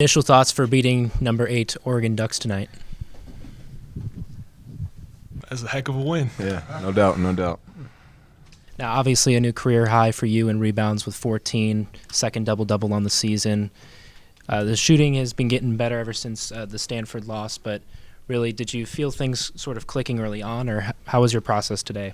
Initial thoughts for beating number 8 Oregon Ducks tonight? That's a heck of a win. Yeah, no doubt, no doubt. Now, obviously, a new career high for you in rebounds with 14, second double-double on the season. The shooting has been getting better ever since the Stanford loss, but really, did you feel things sort of clicking early on, or how was your process today?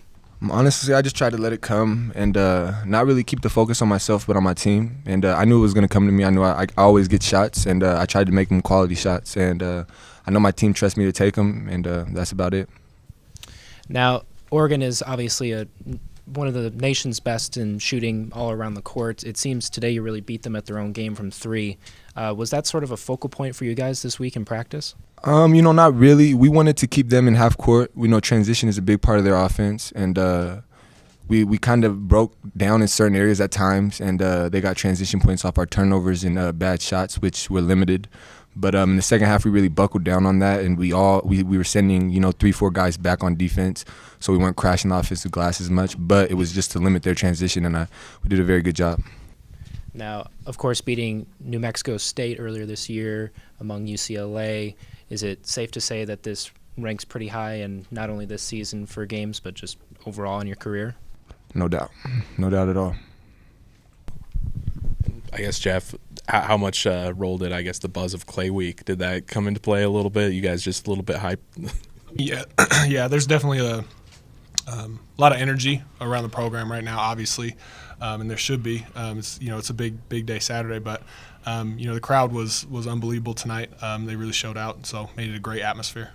Honestly, I just tried to let it come and not really keep the focus on myself but on my team. And I knew it was going to come to me. I knew I always get shots, and I tried to make them quality shots. And I know my team trusts me to take them, and that's about it. Now, Oregon is obviously one of the nation's best in shooting all around the court. It seems today you really beat them at their own game from 3. Was that sort of a focal point for you guys this week in practice? Not really. We wanted to keep them in half court. We know transition is a big part of their offense, and we kind of broke down in certain areas at times, and they got transition points off our turnovers and bad shots, which were limited. But in the second half, we really buckled down on that, and we were sending 3-4 guys back on defense, so we weren't crashing the offensive glass as much. But it was just to limit their transition, and we did a very good job. Now, of course, beating New Mexico State earlier this year among UCLA, is it safe to say that this ranks pretty high in not only this season for games, but just overall in your career? No doubt. No doubt at all. I guess, Jeff, how much role did, the buzz of Clay Week, did that come into play a little bit? You guys just a little bit hype? Yeah, there's definitely a lot of energy around the program right now, obviously, and there should be. It's a big day Saturday, but the crowd was unbelievable tonight. They really showed out, so made it a great atmosphere.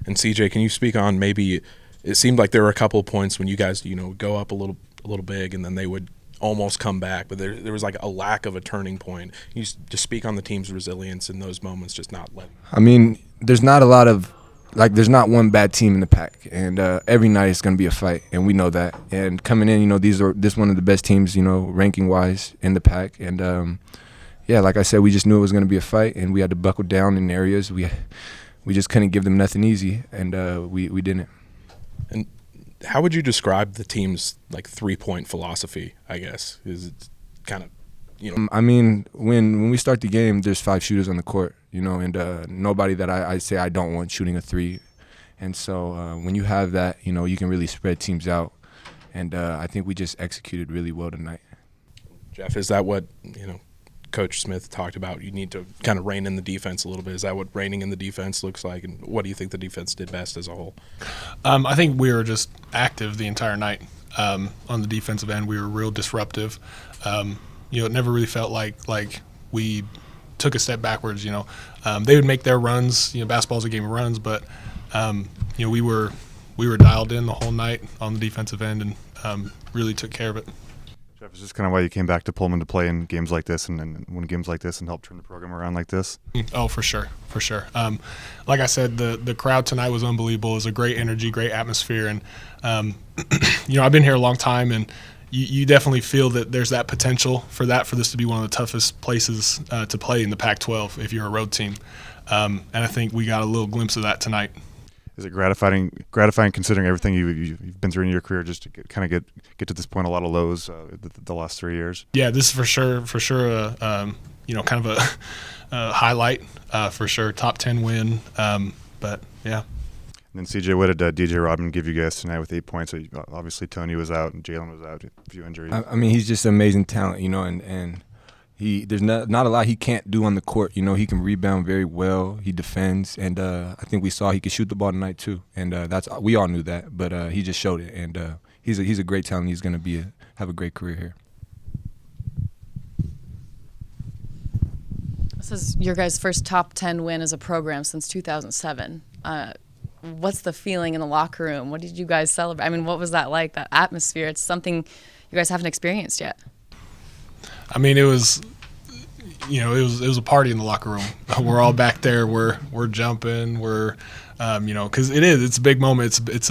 And CJ, can you speak on maybe it seemed like there were a couple of points when you guys go up a little big and then they would almost come back, but there was like a lack of a turning point. You just speak on the team's resilience in those moments, just not letting. I mean, there's not a lot of there's not one bad team in the pack, and every night it's going to be a fight, and we know that. And coming in, this is one of the best teams, ranking wise in the pack, and like I said, we just knew it was going to be a fight, and we had to buckle down in areas we just couldn't give them nothing easy, and we didn't. And how would you describe the team's 3-point philosophy? I guess is it kind of I mean, when we start the game, there's 5 shooters on the court, and nobody that I say I don't want shooting a 3, and so when you have that, you can really spread teams out, and I think we just executed really well tonight. Jeff, is that what Coach Smith talked about? You need to kind of rein in the defense a little bit. Is that what reining in the defense looks like? And what do you think the defense did best as a whole? I think we were just active the entire night on the defensive end. We were real disruptive. It never really felt like we took a step backwards. They would make their runs. Basketball's a game of runs, but we were dialed in the whole night on the defensive end and really took care of it. Jeff, is this kind of why you came back to Pullman to play in games like this and win games like this and help turn the program around like this? Oh, for sure. Like I said, the crowd tonight was unbelievable. It was a great energy, great atmosphere, and I've been here a long time, and you definitely feel that there's that potential for this to be one of the toughest places to play in the Pac-12 if you're a road team, and I think we got a little glimpse of that tonight. Is it gratifying considering everything you've been through in your career, just to get to this point? A lot of lows the last 3 years. Yeah, this is for sure kind of a highlight for sure. Top 10 win, but yeah. And then CJ, what did DJ Rodman give you guys tonight with 8 points? Obviously Tony was out and Jalen was out, a few injuries. I mean, he's just an amazing talent, and there's not a lot he can't do on the court. He can rebound very well. He defends, and I think we saw he could shoot the ball tonight too. And we all knew that, but he just showed it. And he's a great talent. He's going to have a great career here. This is your guys' first top 10 win as a program since 2007. What's the feeling in the locker room? What did you guys celebrate? I mean, what was that like? That atmosphere? It's something you guys haven't experienced yet. I mean, it was a party in the locker room. We're all back there. We're jumping. We're, because it's a big moment. It's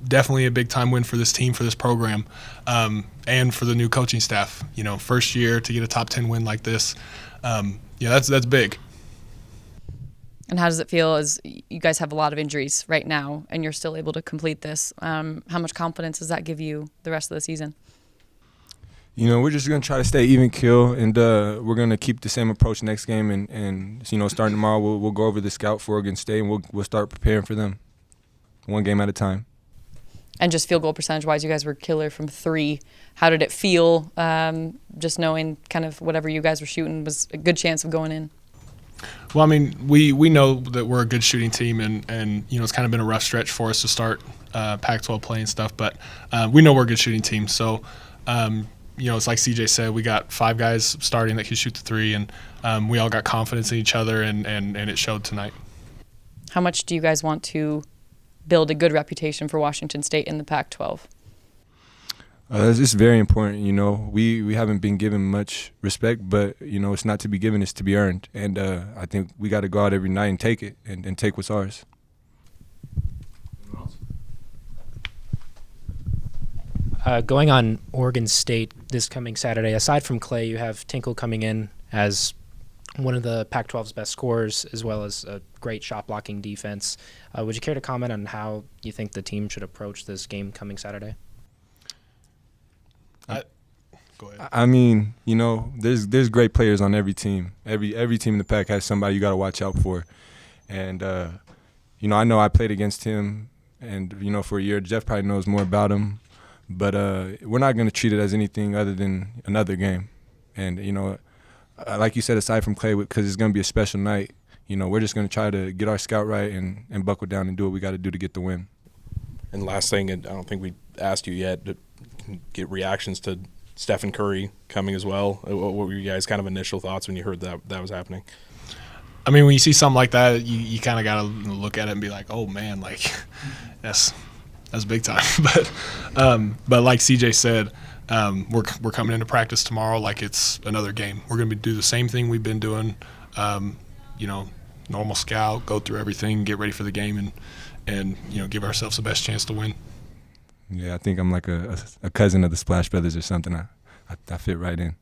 definitely a big time win for this team, for this program, and for the new coaching staff. First year to get a top 10 win like this, that's big. And how does it feel as you guys have a lot of injuries right now and you're still able to complete this? How much confidence does that give you the rest of the season? You know, we're just going to try to stay even keel, and we're going to keep the same approach next game. And you know, starting tomorrow, we'll go over the scout for Oregon State, and we'll start preparing for them, one game at a time. And just field goal percentage-wise, you guys were killer from 3. How did it feel, just knowing kind of whatever you guys were shooting was a good chance of going in? Well, I mean, we know that we're a good shooting team, and you know, it's kind of been a rough stretch for us to start Pac-12 play and stuff, but we know we're a good shooting team. So, you know, it's like CJ said, we got 5 guys starting that can shoot the 3, and we all got confidence in each other, and it showed tonight. How much do you guys want to build a good reputation for Washington State in the Pac-12? It's very important. You know, we haven't been given much respect, but you know, it's not to be given; it's to be earned. And I think we got to go out every night and take it, and take what's ours. Going on Oregon State this coming Saturday, aside from Clay, you have Tinkle coming in as one of the Pac-12's best scorers, as well as a great shot-blocking defense. Would you care to comment on how you think the team should approach this game coming Saturday? Go ahead. I mean, you know, there's great players on every team. Every team in the Pac has somebody you got to watch out for. And, you know I played against him, and, you know, for a year. Jeff probably knows more about him. But we're not going to treat it as anything other than another game. And, you know, like you said, aside from Clay, because it's going to be a special night, you know, we're just going to try to get our scout right and buckle down and do what we got to do to get the win. And last thing, and I don't think we asked you yet, to get reactions to Stephen Curry coming as well. What were you guys' kind of initial thoughts when you heard that was happening? I mean, when you see something like that, you kind of got to look at it and be like, oh, man, like, that's big time. But like CJ said, we're coming into practice tomorrow like it's another game. We're going to do the same thing we've been doing, you know, normal scout, go through everything, get ready for the game, and you know, give ourselves the best chance to win. Yeah, I think I'm like a cousin of the Splash Brothers or something. I fit right in.